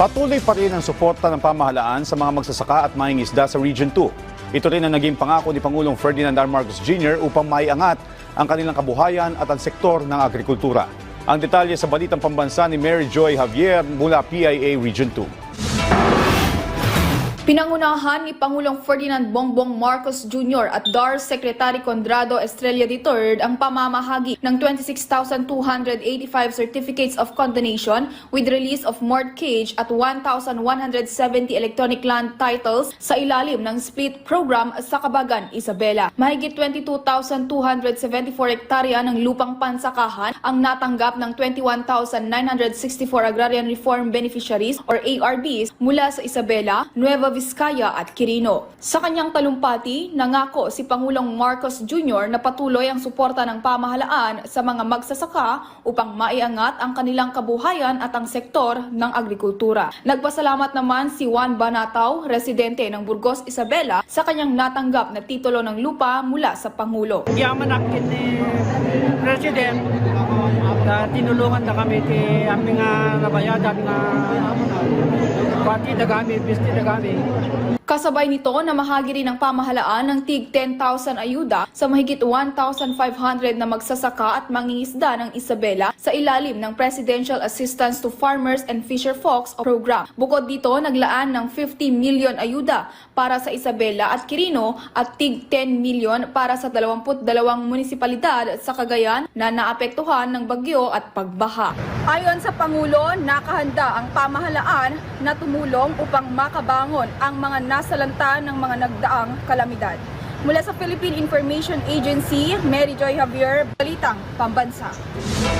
Patuloy pa rin ang suporta ng pamahalaan sa mga magsasaka at mangingisda sa Region 2. Ito rin ang naging pangako ni Pangulong Ferdinand R. Marcos Jr. upang maiangat ang kanilang kabuhayan at ang sektor ng agrikultura. Ang detalye sa balitang pambansa ni Mary Joy Javier mula PIA Region 2. Pinangunahan ni Pangulong Ferdinand Bongbong Marcos Jr. at DAR Secretary Conrado Estrella III ang pamamahagi ng 26,285 certificates of condonation with release of mortgage at 1,170 electronic land titles sa ilalim ng split program sa Cabagan, Isabela. Mahigit 22,274 hektarya ng lupang pansakahan ang natanggap ng 21,964 Agrarian Reform Beneficiaries or ARBs mula sa Isabela, Nueva Vizcaya at Quirino. Sa kanyang talumpati, nangako si Pangulong Marcos Jr. na patuloy ang suporta ng pamahalaan sa mga magsasaka upang maiangat ang kanilang kabuhayan at ang sektor ng agrikultura. Nagpasalamat naman si Juan Banataw, residente ng Burgos, Isabela, sa kanyang natanggap na titulo ng lupa mula sa Pangulo. Yaman akin ni President na tinulungan na kami ti aming nabayadan na pati na kami, pisti na kami. Kasabay nito na mahagi rin ng pamahalaan ng tig 10,000 ayuda sa mahigit 1,500 na magsasaka at mangingisda ng Isabela sa ilalim ng Presidential Assistance to Farmers and Fisherfolks Program. Bukod dito, naglaan ng 50 million ayuda para sa Isabela at Quirino at tig 10 million para sa 22 munisipalidad sa Cagayan na naapektuhan ng bagyo at pagbaha. Ayon sa Pangulo, nakahanda ang pamahalaan na tumulong upang makabangon ang mga nasalanta ng mga nagdaang kalamidad. Mula sa Philippine Information Agency, Mary Joy Javier, Balitang Pambansa.